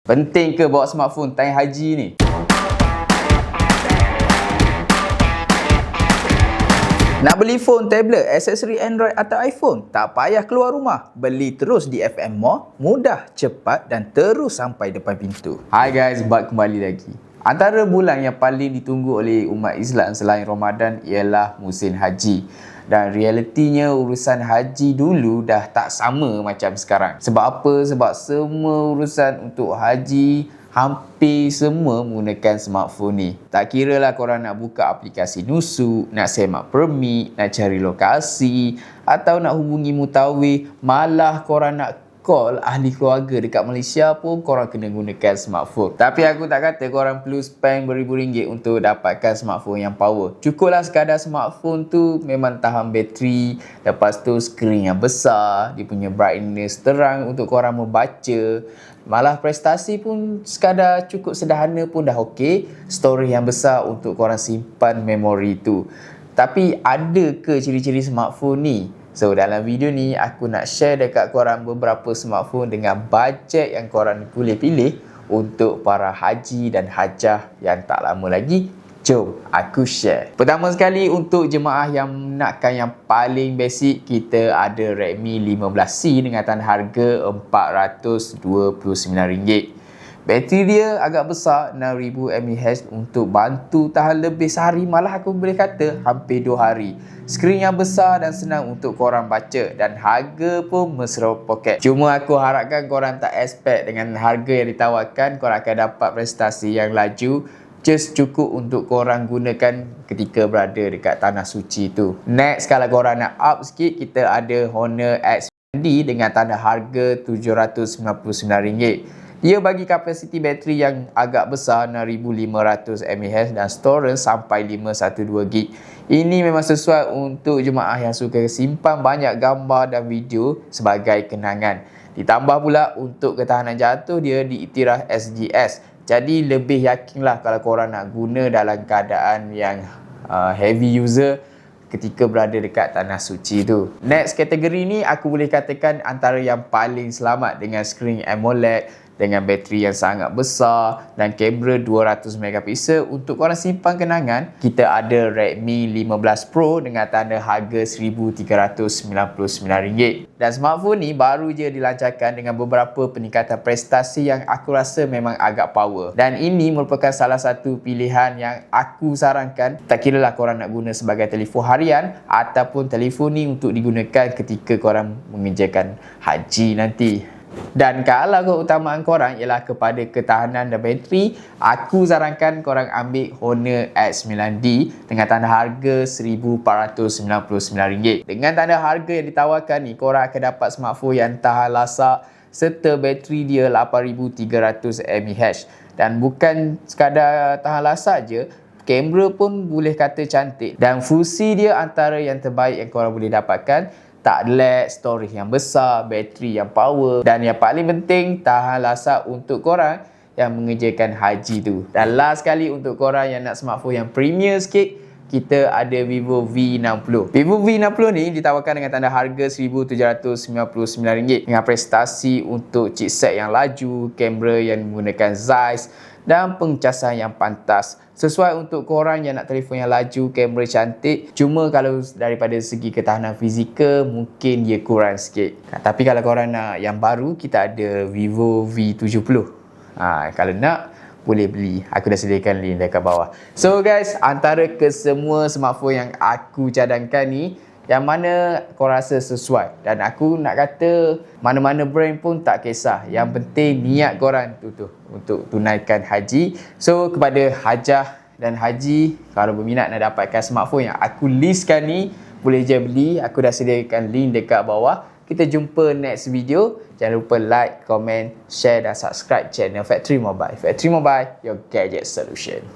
Penting ke bawa smartphone time haji ni? Nak beli phone, tablet, aksesori Android atau iPhone? Tak payah keluar rumah. Beli terus di FM Mall, mudah, cepat dan terus sampai depan pintu. Hai guys, balik kembali lagi. Antara bulan yang paling ditunggu oleh umat Islam selain Ramadan ialah musim haji. Dan realitinya urusan haji dulu dah tak sama macam sekarang. Sebab apa? Sebab semua urusan untuk haji hampir semua menggunakan smartphone ni. Tak kira lah korang nak buka aplikasi nusuk, nak semak permit, nak cari lokasi atau nak hubungi mutawif, malah korang nak call ahli keluarga dekat Malaysia pun korang kena gunakan smartphone. Tapi aku tak kata korang perlu spend beribu ringgit untuk dapatkan smartphone yang power. Cukuplah sekadar smartphone tu memang tahan bateri, lepas tu skrin yang besar, dia punya brightness terang untuk korang membaca. Malah prestasi pun sekadar cukup sederhana pun dah okey. Storage yang besar untuk korang simpan memori tu. Tapi ada ke ciri-ciri smartphone ni? So dalam video ni aku nak share dekat korang beberapa smartphone dengan bajet yang korang boleh pilih untuk para haji dan hajah yang tak lama lagi. Jom aku share. Pertama sekali untuk jemaah yang nakkan yang paling basic, kita ada Redmi 15C dengan tarikh harga RM429. Bateri dia agak besar, 6000 mAh untuk bantu tahan lebih sehari, malah aku boleh kata hampir 2 hari. Skrin yang besar dan senang untuk korang baca dan harga pun mesra poket. Cuma aku harapkan korang tak expect dengan harga yang ditawarkan korang akan dapat prestasi yang laju. Just cukup untuk korang gunakan ketika berada dekat tanah suci tu. Next, kalau korang nak up sikit, kita ada Honor X9D dengan tanda harga RM799. Dia bagi kapasiti bateri yang agak besar, 6500 mAh dan storage sampai 512GB. Ini memang sesuai untuk jemaah yang suka simpan banyak gambar dan video sebagai kenangan. Ditambah pula untuk ketahanan jatuh dia diiktiraf SGS. Jadi lebih yakinlah kalau korang nak guna dalam keadaan yang heavy user ketika berada dekat tanah suci tu. Next kategori ni aku boleh katakan antara yang paling selamat dengan skrin AMOLED dengan bateri yang sangat besar dan kamera 200MP untuk korang simpan kenangan. Kita ada Redmi 15 Pro dengan tanda harga RM1399. Dan smartphone ni baru je dilancarkan dengan beberapa peningkatan prestasi yang aku rasa memang agak power. Dan ini merupakan salah satu pilihan yang aku sarankan, tak kira lah korang nak guna sebagai telefon harian ataupun telefon ni untuk digunakan ketika korang mengerjakan haji nanti. Dan kalau keutamaan korang ialah kepada ketahanan dan bateri, aku sarankan korang ambil Honor X9D dengan tanda harga RM1499. Dengan tanda harga yang ditawarkan ni, korang akan dapat smartphone yang tahan lasak serta bateri dia 8300 mAh. Dan bukan sekadar tahan lasak je, kamera pun boleh kata cantik dan fungsi dia antara yang terbaik yang korang boleh dapatkan. Tak lag, storage yang besar, bateri yang power dan yang paling penting tahan lasak untuk korang yang mengerjakan haji tu. Dan last sekali untuk korang yang nak smartphone yang premier sikit, kita ada Vivo V60. Vivo V60 ni ditawarkan dengan tanda harga RM1799 dengan prestasi untuk chipset yang laju, kamera yang menggunakan Zeiss dan pengecasan yang pantas. Sesuai untuk korang yang nak telefon yang laju, kamera cantik. Cuma kalau daripada segi ketahanan fizikal mungkin dia kurang sikit. Tapi kalau korang nak yang baru, kita ada Vivo V70. Kalau nak, boleh beli. Aku dah sediakan link dekat bawah. So guys, antara kesemua smartphone yang aku cadangkan ni, yang mana korang rasa sesuai? Dan aku nak kata mana-mana brand pun tak kisah. Yang penting niat korang tu untuk tunaikan haji. So kepada hajah dan haji, kalau berminat nak dapatkan smartphone yang aku listkan ni, boleh je beli. Aku dah sediakan link dekat bawah. Kita jumpa next video. Jangan lupa like, komen, share dan subscribe channel Factory Mobile. Factory Mobile, your gadget solution.